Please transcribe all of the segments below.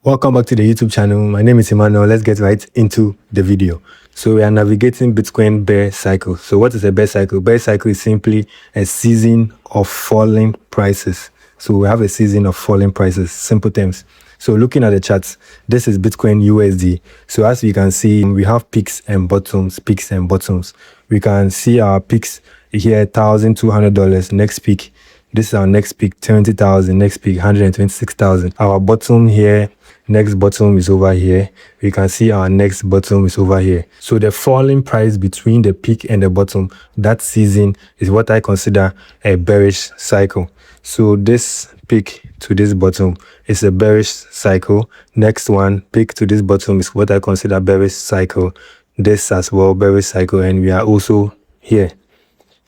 Welcome back to the YouTube channel. My name is Emmanuel. Let's get right into the video. So we are navigating Bitcoin bear cycle. So what is a bear cycle? Bear cycle is simply a season of falling prices. So we have a season of falling prices, simple terms. So looking at the charts, this is Bitcoin USD. So as we can see, we have peaks and bottoms, peaks and bottoms. We can see our peaks here, $1,200, next peak. This is our next peak, 20,000, next peak, 126,000. Our bottom here, next bottom is over here. We can see our next bottom is over here. So the falling price between the peak and the bottom, that season is what I consider a bearish cycle. So this peak to this bottom is a bearish cycle. Next one, peak to this bottom, is what I consider bearish cycle. This as well, bearish cycle, and we are also here.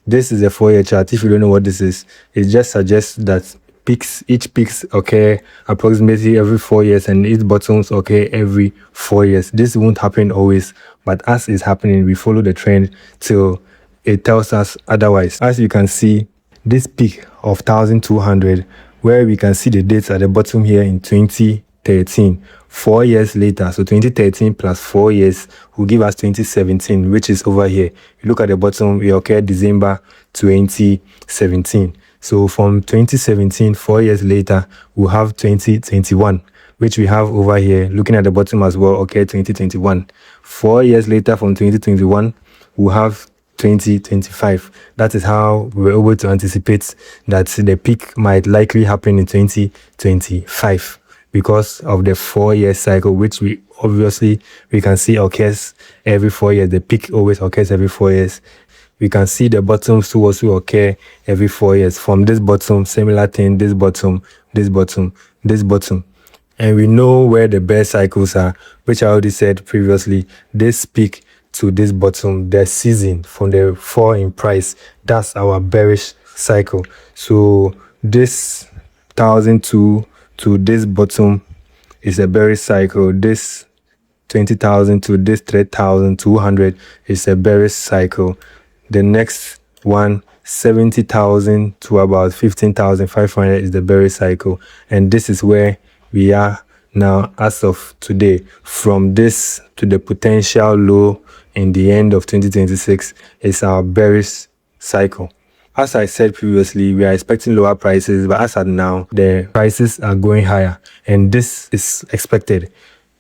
This is a 4-year chart. If you don't know what this is, it just suggests that each peaks occur approximately every 4 years and each bottoms occur every 4 years. This won't happen always, but as it's happening, we follow the trend till it tells us otherwise. As you can see, this peak of 1,200, where we can see the dates at the bottom here in 2013. 4 years later, so 2013 plus 4 years will give us 2017, which is over here. You look at the bottom, it occurred December 2017. So from 2017, 4 years later, we'll have 2021, which we have over here. Looking at the bottom as well, okay, 2021. 4 years later from 2021, we'll have 2025. That is how we were able to anticipate that the peak might likely happen in 2025 because of the 4-year cycle, which we can see occurs every 4 years. The peak always occurs every 4 years. We can see the bottoms too also occur every 4 years. From this bottom, similar thing, this bottom, this bottom, this bottom. And we know where the bear cycles are, which I already said previously. This peak to this bottom, the season from the fall in price, that's our bearish cycle. So this 1,002 to this bottom is a bearish cycle. This 20,000 to this 3,200 is a bearish cycle. The next one, 70,000 to about 15,500 is the bearish cycle. And this is where we are now as of today. From this to the potential low in the end of 2026 is our bearish cycle. As I said previously, we are expecting lower prices, but as at now, the prices are going higher, and this is expected.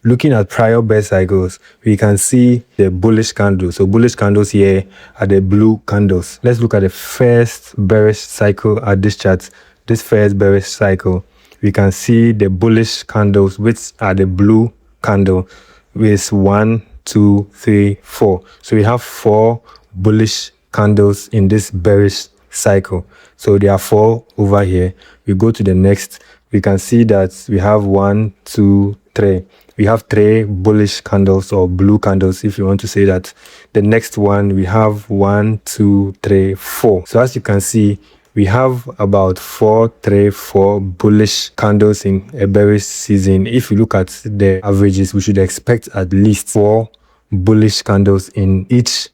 Looking at prior bear cycles, we can see the bullish candles. So bullish candles here are the blue candles. Let's look at the first bearish cycle at this chart. This first bearish cycle, we can see the bullish candles, which are the blue candle, with 1, 2, 3, 4. So we have 4 bullish candles in this bearish cycle. So there are 4 over here. We go to the next, we can see that we have 1, 2, 3. We have 3 bullish candles, or blue candles if you want to say that. The next one, we have 1, 2, 3, 4. So as you can see, we have about 4 bullish candles in a bearish season. If you look at the averages, we should expect at least 4 bullish candles in each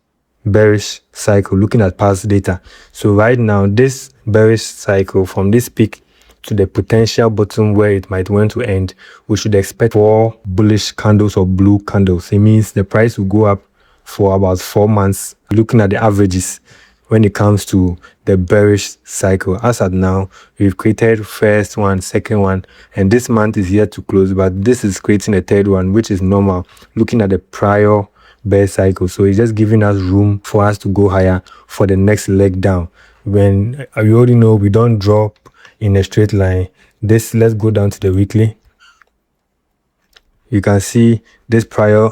bearish cycle, looking at past data. So right now, this bearish cycle, from this peak to the potential bottom where it might want to end, we should expect 4 bullish candles or blue candles. It means the price will go up for about 4 months, looking at the averages when it comes to the bearish cycle. As at now, we've created first one, second one, and this month is yet to close, but this is creating a third one, which is normal, looking at the prior bear cycle. So it's just giving us room for us to go higher for the next leg down. When you already know we don't drop in a straight line. Let's go down to the weekly. You can see this prior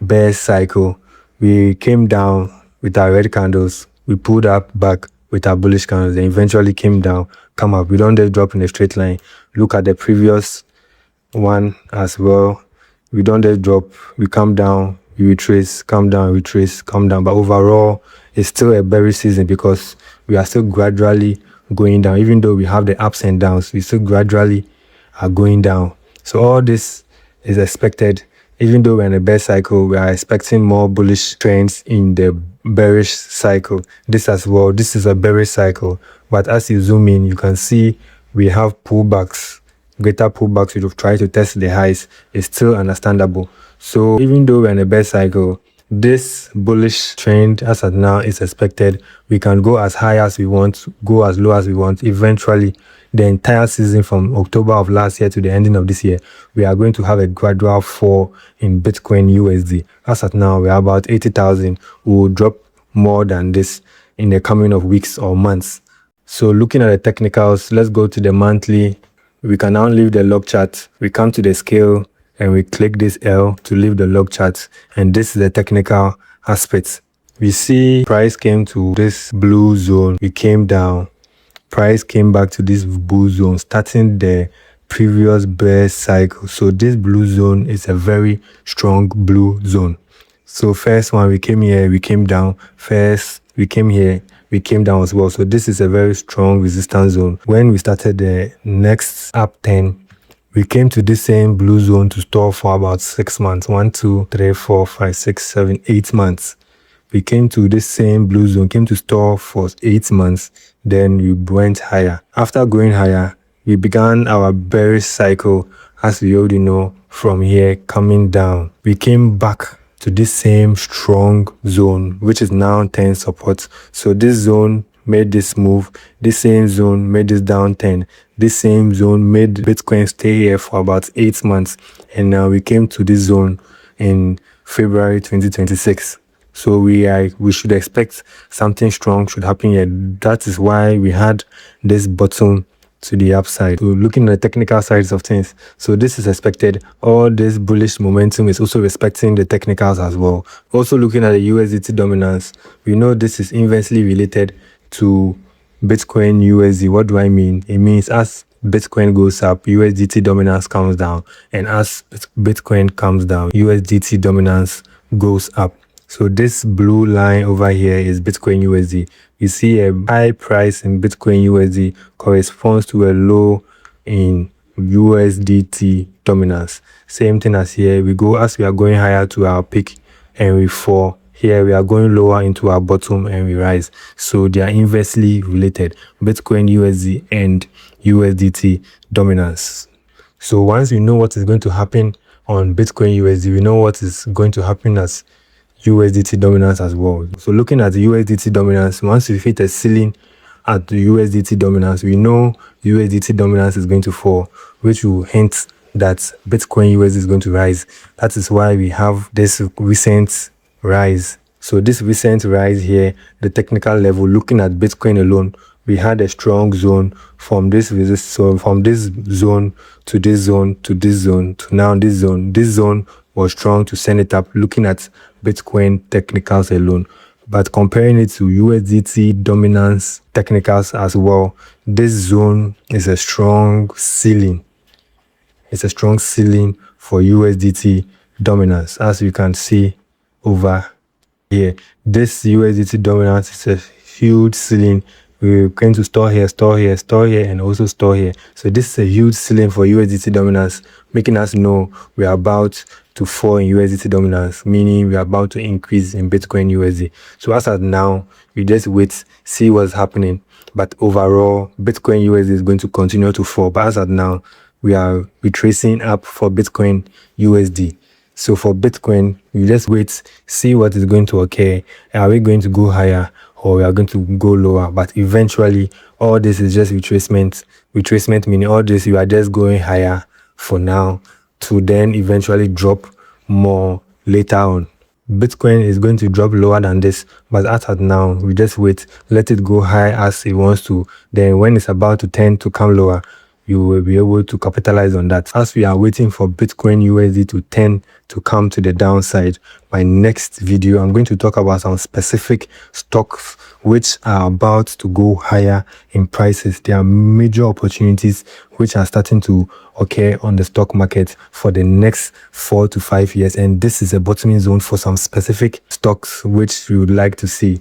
bear cycle, we came down with our red candles, we pulled up back with our bullish candles, and eventually came down, come up. We don't just drop in a straight line. Look at the previous one as well. We don't just drop, we come down, we retrace, come down, retrace, come down. But overall, it's still a bearish season because we are still gradually going down. Even though we have the ups and downs, we still gradually are going down. So all this is expected. Even though we're in a bear cycle, we are expecting more bullish trends in the bearish cycle. This as well, this is a bearish cycle. But as you zoom in, you can see we have pullbacks greater pullbacks to try to test the highs is still understandable. So even though we're in a bear cycle, this bullish trend as at now is expected. We can go as high as we want, go as low as we want. Eventually, the entire season from October of last year to the ending of this year, we are going to have a gradual fall in Bitcoin USD. As at now, we are about 80,000. We will drop more than this in the coming of weeks or months. So looking at the technicals, let's go to the monthly. We can now leave the log chart. We come to the scale and we click this L to leave the log chart. And this is the technical aspects. We see price came to this blue zone. We came down. Price came back to this blue zone, starting the previous bear cycle. So this blue zone is a very strong blue zone. So first one, we came here, we came down. First, we came here, we came down as well. So this is a very strong resistance zone. When we started the next upturn, we came to this same blue zone to store for about 6 months. 1, 2, 3, 4, 5, 6, 7, 8 months. We came to this same blue zone, came to store for 8 months. Then we went higher. After going higher, we began our bearish cycle, as we already know, from here coming down. We came back to this same strong zone, which is now 10 support. So this zone made this move. This same zone made this downturn. This same zone made Bitcoin stay here for about 8 months. And now we came to this zone in February 2026. So we should expect something strong should happen here. That is why we had this bottom to the upside. So looking at the technical sides of things, so this is expected. All this bullish momentum is also respecting the technicals as well. Also looking at the USDT dominance, we know this is inversely related to Bitcoin USD. What do I mean? It means as Bitcoin goes up, USDT dominance comes down, and as Bitcoin comes down, USDT dominance goes up. So this blue line over here is Bitcoin USD. You see a high price in Bitcoin USD corresponds to a low in USDT dominance. Same thing as here. We go as we are going higher to our peak and we fall. Here we are going lower into our bottom and we rise. So they are inversely related, Bitcoin USD and USDT dominance. So once we know what is going to happen on Bitcoin USD, we know what is going to happen as USDT dominance as well. So looking at the USDT dominance, once we hit a ceiling at the USDT dominance, we know USDT dominance is going to fall, which will hint that Bitcoin USD is going to rise. That is why we have this recent rise. So this recent rise here, the technical level, looking at Bitcoin alone, we had a strong zone from this from this zone to this zone to this zone to now this zone. This zone was strong to send it up, looking at Bitcoin technicals alone. But comparing it to USDT dominance technicals as well, this zone is a strong ceiling. It's a strong ceiling for USDT dominance, as you can see over here. This USDT dominance is a huge ceiling. We're going to store here, store here, store here, and also store here. So this is a huge ceiling for USDT dominance, making us know we are about to fall in USDT dominance, meaning we are about to increase in Bitcoin USD. So as of now, we just wait, see what's happening. But overall, Bitcoin USD is going to continue to fall. But as of now, we are retracing up for Bitcoin USD. So for Bitcoin, we just wait, see what is going to occur. Are we going to go higher or we are going to go lower? But eventually, all this is just retracement. Retracement meaning all this, you are just going higher for now to then eventually drop more later on. Bitcoin is going to drop lower than this, but as at now, we just wait, let it go high as it wants to. Then when it's about to tend to come lower, you will be able to capitalize on that. As we are waiting for Bitcoin USD to tend to come to the downside, my next video, I'm going to talk about some specific stocks which are about to go higher in prices. There are major opportunities which are starting to occur on the stock market for the next 4 to 5 years. And this is a bottoming zone for some specific stocks which we would like to see.